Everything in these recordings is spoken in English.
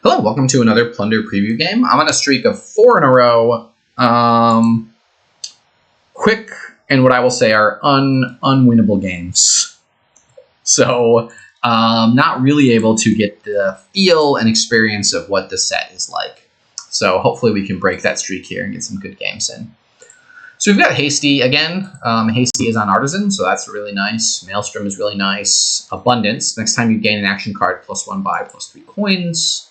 Hello, welcome to another Plunder preview game. I'm on a streak of 4 in a row. Quick and what I will say are unwinnable games. So, not really able to get the feel and experience of what the set is like. So hopefully we can break that streak here and get some good games in. So we've got Hasty again. Hasty is on Artisan, so that's really nice. Maelstrom is really nice. Abundance. Next time you gain an action card, +1 buy, +3 coins.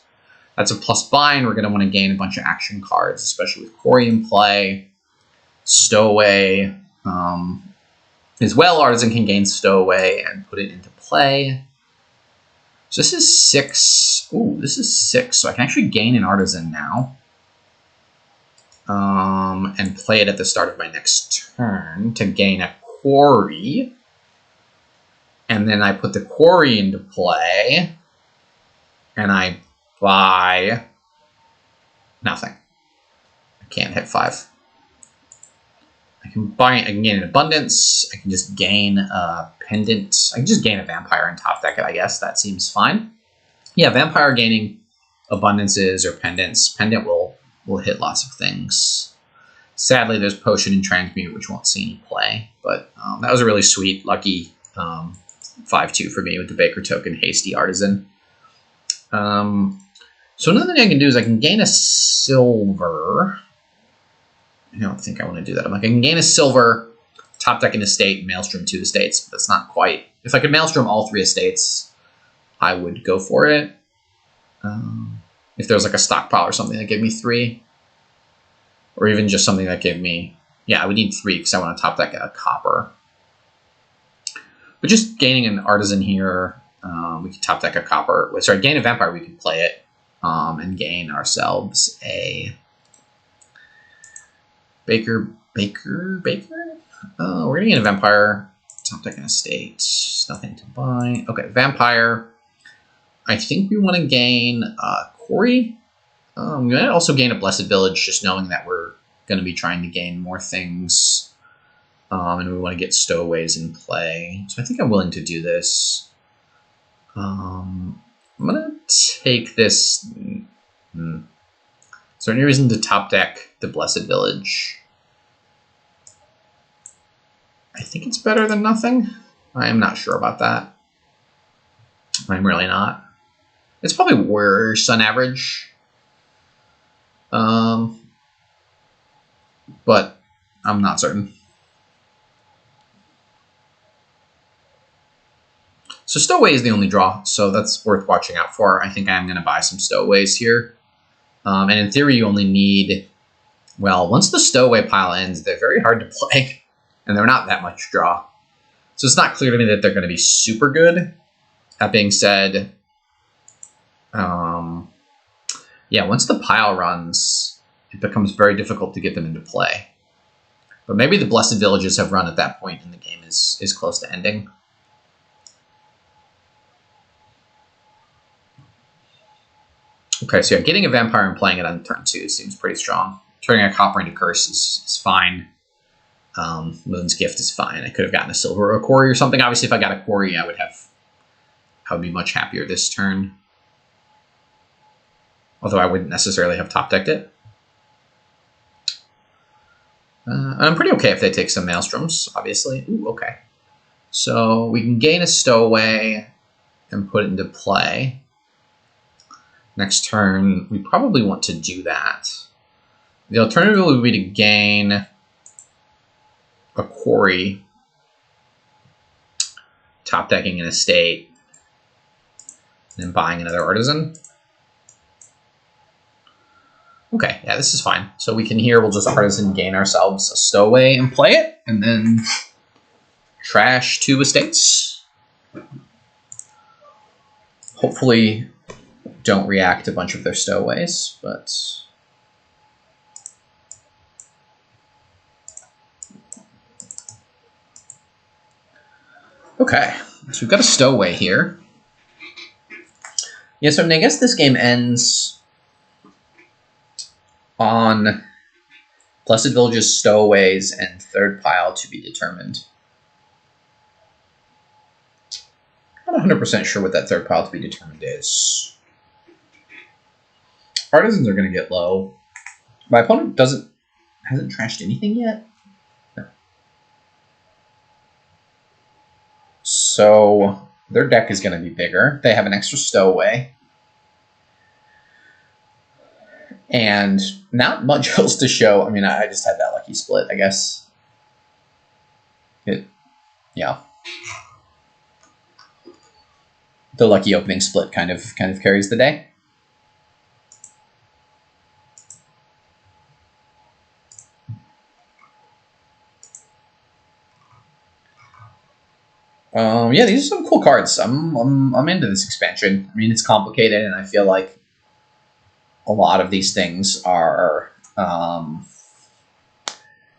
That's a plus buy, and we're going to want to gain a bunch of action cards, especially with Quarry in play. Stowaway. As well, Artisan can gain Stowaway and put it into play. So this is 6. Ooh, this is 6, so I can actually gain an Artisan now. And play it at the start of my next turn to gain a Quarry. And then I put the Quarry into play. And I buy nothing. I can't hit 5. I can gain an Abundance. I can just gain a Pendant. I can just gain a Vampire and top deck it, I guess. That seems fine. Yeah, Vampire gaining Abundances or Pendants. Pendant will hit lots of things. Sadly, there's Potion and Transmute, which won't see any play. But that was a really sweet, lucky 5-2 for me with the Baker token, Hasty Artisan. So another thing I can do is I can gain a silver. I don't think I want to do that. I'm like, I can gain a silver, top deck an estate, Maelstrom 2 estates, but that's not quite. If I could Maelstrom all 3 estates, I would go for it. If there was like a stockpile or something that gave me 3, or even just something that gave me, yeah, I would need 3 because I want to top deck a copper. But just gaining an Artisan here, we could top deck a copper. Sorry, gain a Vampire, we could play it. And gain ourselves a Baker. We're gonna get a Vampire. Top deck an estate. Nothing to buy. Okay, Vampire. I think we want to gain Quarry. I'm gonna also gain a Blessed Village, just knowing that we're gonna be trying to gain more things. And we want to get Stowaways in play. So I think I'm willing to do this. I'm going to take this. Is there any reason to top deck the Blessed Village? I think it's better than nothing. I am not sure about that. I'm really not. It's probably worse on average. But I'm not certain. So Stowaway is the only draw, so that's worth watching out for. I think I'm going to buy some Stowaways here. And in theory, you only need... Well, once the Stowaway pile ends, they're very hard to play. And they're not that much draw. So it's not clear to me that they're going to be super good. That being said... yeah, once the pile runs, it becomes very difficult to get them into play. But maybe the Blessed Villages have run at that point and the game is close to ending. Okay, so yeah, getting a Vampire and playing it on turn 2 seems pretty strong. Turning a Copper into Curse is fine. Moon's Gift is fine. I could have gotten a Silver or a Quarry or something. Obviously, if I got a Quarry, I would be much happier this turn. Although I wouldn't necessarily have top decked it. I'm pretty okay if they take some Maelstroms, obviously. Ooh, okay. So we can gain a Stowaway and put it into play. Next turn, we probably want to do that. The alternative would be to gain a Quarry, top decking an estate, and then buying another Artisan. Okay, yeah, this is fine. So we can here, we'll just Artisan gain ourselves a Stowaway and play it, and then trash 2 estates. Hopefully don't react a bunch of their Stowaways, but... Okay, so we've got a Stowaway here. Yeah, so I guess this game ends on Blessed Villages, Stowaways, and third pile to be determined. Not 100% sure what that third pile to be determined is. Artisans are going to get low. My opponent hasn't trashed anything yet. No. So their deck is going to be bigger. They have an extra Stowaway. And not much else to show. I mean, I just had that lucky split, I guess. Yeah. The lucky opening split kind of carries the day. Yeah, these are some cool cards. I'm into this expansion. I mean, it's complicated, and I feel like a lot of these things are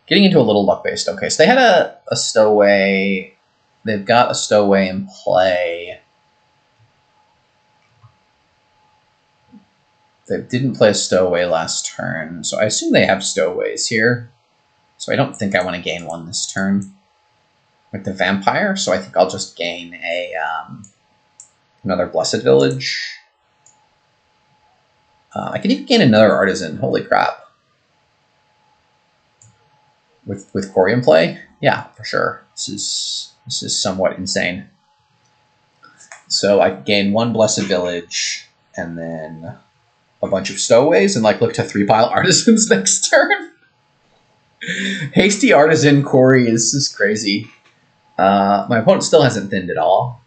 getting into a little luck-based. Okay, so they had a Stowaway. They've got a Stowaway in play. They didn't play a Stowaway last turn, so I assume they have Stowaways here. So I don't think I want to gain one this turn with the Vampire, so I think I'll just gain a another Blessed Village. I can even gain another Artisan. Holy crap! With Quarry in play, yeah, for sure. This is somewhat insane. So I gain one Blessed Village and then a bunch of Stowaways and like look to 3-pile Artisans next turn. Hasty Artisan Quarry is crazy. My opponent still hasn't thinned at all.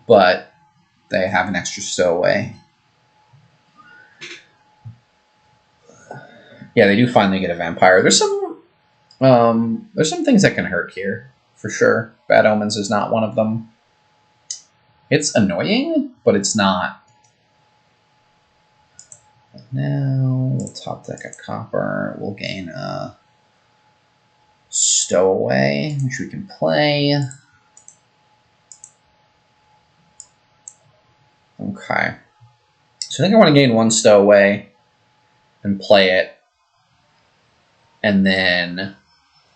But they have an extra Stowaway. Yeah, they do finally get a Vampire. There's some things that can hurt here, for sure. Bad Omens is not one of them. It's annoying, but it's not. Now we'll top deck a Copper. We'll gain a Stowaway, which we can play. Okay. So I think I want to gain one Stowaway and play it. And then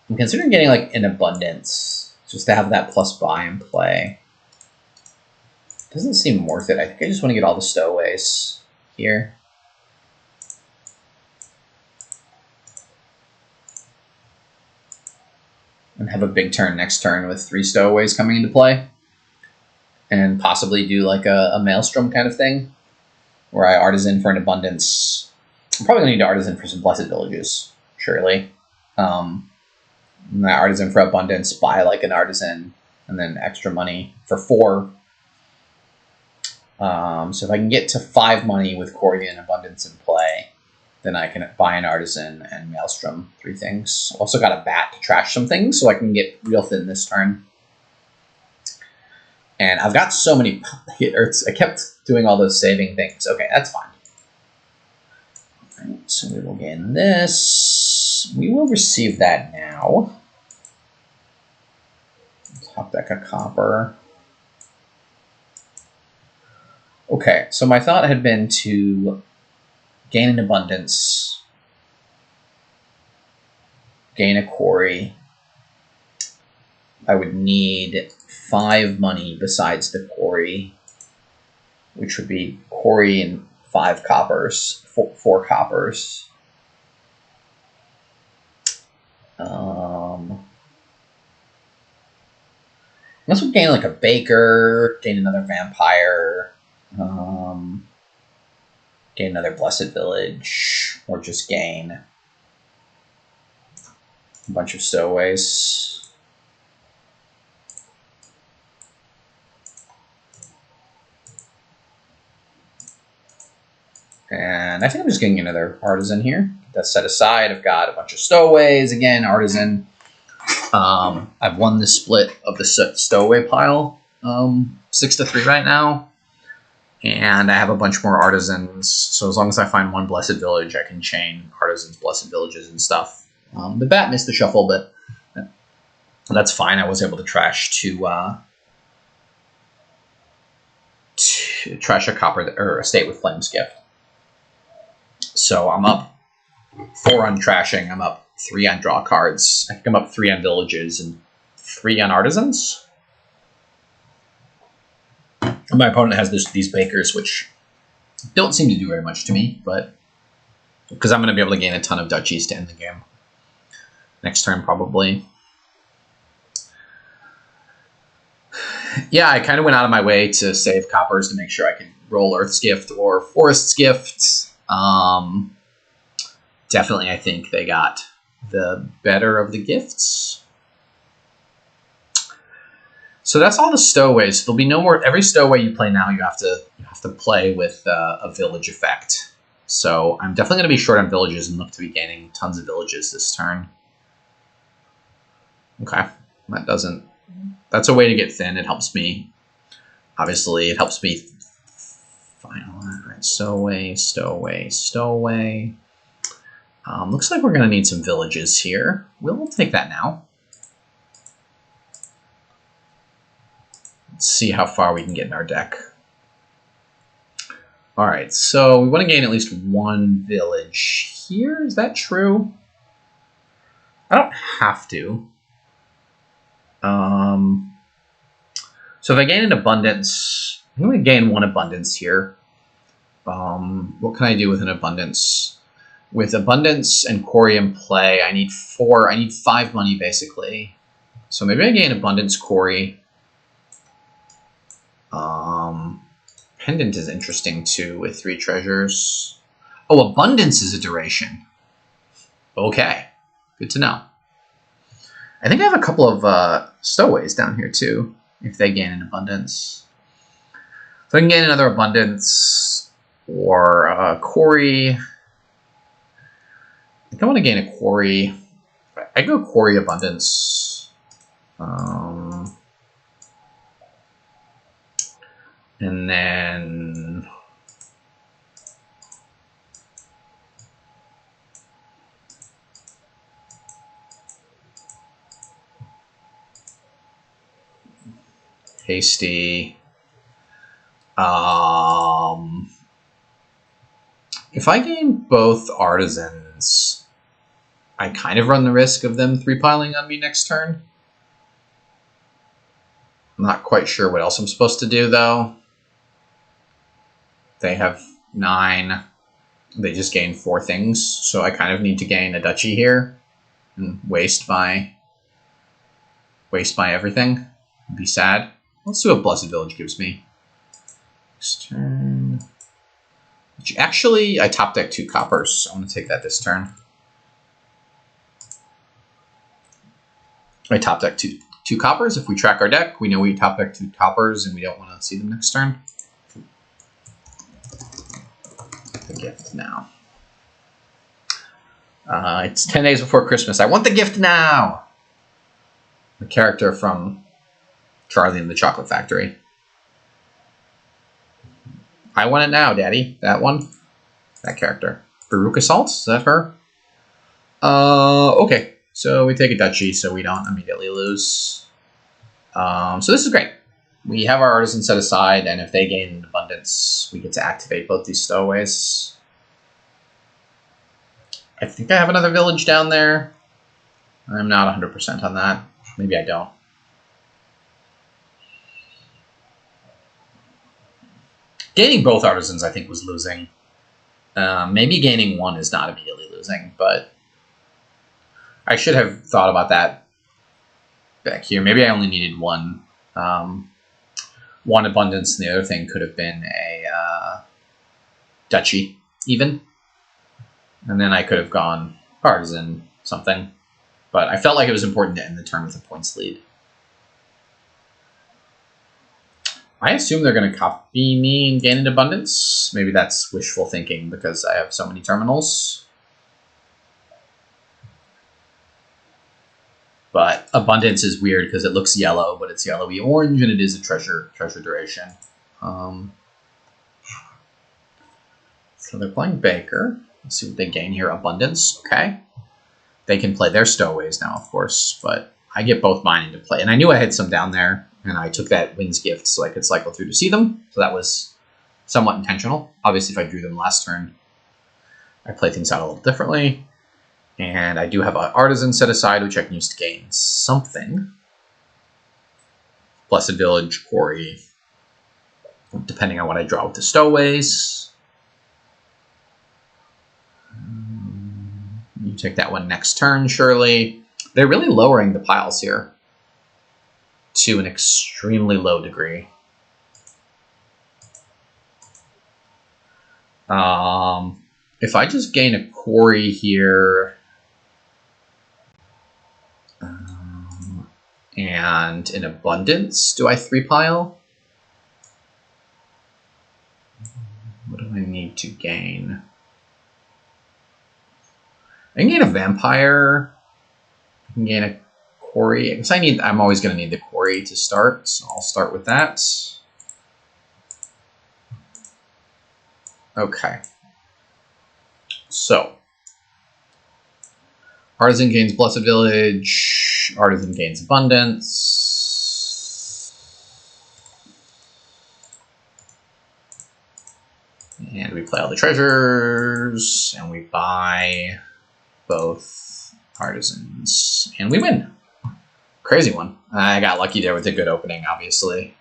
I'm considering getting like an Abundance just to have that plus buy and play. Doesn't seem worth it. I think I just want to get all the Stowaways here. And have a big turn next turn with 3 Stowaways coming into play. And possibly do like a Maelstrom kind of thing. Where I Artisan for an Abundance. I'm probably going to need to Artisan for some Blessed Villages, surely. That Artisan for Abundance, buy like an Artisan, and then extra money for 4. So if I can get to 5 money with Quarry and Abundance in play, then I can buy an Artisan and Maelstrom, 3 things. Also got a Bat to trash some things, so I can get real thin this turn. And I've got so many hitters. I kept doing all those saving things. Okay, that's fine. All right, so we will gain this. We will receive that now. Top deck a Copper. Okay, so my thought had been to gain an Abundance, gain a Quarry. I would need 5 money besides the Quarry, which would be Quarry and 5 coppers, 4 coppers. Unless we gain like a Baker, gain another Vampire, gain another Blessed Village, or just gain a bunch of Stowaways. And I think I'm just getting another Artisan here. That's set aside. I've got a bunch of Stowaways. Again, Artisan. I've won the split of the Stowaway pile 6-3 right now. And I have a bunch more Artisans. So as long as I find one Blessed Village, I can chain Artisans, Blessed Villages, and stuff. The Bat missed the shuffle, but that's fine. I was able to trash to trash a Copper or a State with Flame's Gift. So I'm up 4 on trashing. I'm up 3 on draw cards. I think I'm up 3 on villages and 3 on artisans. My opponent has these bakers, which don't seem to do very much to me, but because I'm going to be able to gain a ton of duchies to end the game. Next turn, probably. Yeah, I kind of went out of my way to save coppers to make sure I could roll Earth's Gift or Forest's Gift. Definitely, I think they got the better of the gifts. So that's all the stowaways. There'll be no more. Every stowaway you play now, you have to play with a village effect. So I'm definitely going to be short on villages and look to be gaining tons of villages this turn. Okay, that doesn't. That's a way to get thin. It helps me. Obviously, it helps me. Final. All right, stowaway, stowaway, stowaway. Looks like we're going to need some villages here. We'll take that now. Let's see how far we can get in our deck. All right, so we want to gain at least one village here. Is that true? I don't have to. So if I gain an abundance, I'm going to gain one abundance here. What can I do with an abundance? With abundance and Quarry in play, I need 4. I need 5 money basically. So maybe I gain abundance Quarry. Pendant is interesting too with 3 treasures. Oh, abundance is a duration. Okay, good to know. I think I have a couple of stowaways down here too, if they gain an abundance. So I can gain another abundance or Quarry. I think I want to gain a Quarry. I go Quarry abundance. And then Hasty. If I gain both Artisans, I kind of run the risk of them 3-piling on me next turn. I'm not quite sure what else I'm supposed to do, though. They have 9. They just gain 4 things, so I kind of need to gain a duchy here and waste my everything. It'd be sad. Let's see what Blessed Village gives me. Next turn. Actually, I top deck 2 coppers, so I'm going to take that this turn. I top deck two coppers. If we track our deck, we know we top deck 2 coppers and we don't want to see them next turn. The gift now. It's 10 days before Christmas. I want the gift now! The character from Charlie and the Chocolate Factory. I want it now, Daddy. That one. That character. Baruch Assault? Is that her? Okay. So we take a duchy so we don't immediately lose. So this is great. We have our Artisan set aside, and if they gain an abundance, we get to activate both these stowaways. I think I have another village down there. I'm not 100% on that. Maybe I don't. Gaining both Artisans, I think, was losing. Maybe gaining one is not immediately losing, but I should have thought about that back here. Maybe I only needed one abundance, and the other thing could have been a duchy, even. And then I could have gone Artisan something. But I felt like it was important to end the turn with a points lead. I assume they're going to copy me and gain an abundance. Maybe that's wishful thinking because I have so many terminals. But abundance is weird because it looks yellow, but it's yellowy orange, and it is a treasure duration. So they're playing Baker. Let's see what they gain here. Abundance. Okay. They can play their stowaways now, of course, but I get both mine into play. And I knew I had some down there, and I took that Wind's Gift so I could cycle through to see them. So that was somewhat intentional. Obviously, if I drew them last turn, I play things out a little differently. And I do have an Artisan set aside, which I can use to gain something. Blessed Village, Quarry. depending on what I draw with the Stowaways. You take that one next turn, surely. They're really lowering the piles here to an extremely low degree. If I just gain a Quarry here and an abundance, do I 3-pile? What do I need to gain? I can gain a vampire. I can gain a Quarry. I guess I'm always going to need the Quarry to start, so I'll start with that. Okay. So, Artisan gains Blessed Village. Artisan gains Abundance. And we play all the treasures, and we buy both Artisans, and we win. Crazy one. I got lucky there with a good opening, obviously.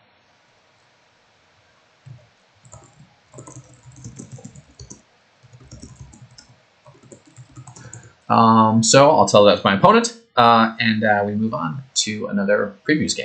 So I'll tell that to my opponent, and we move on to another previews game.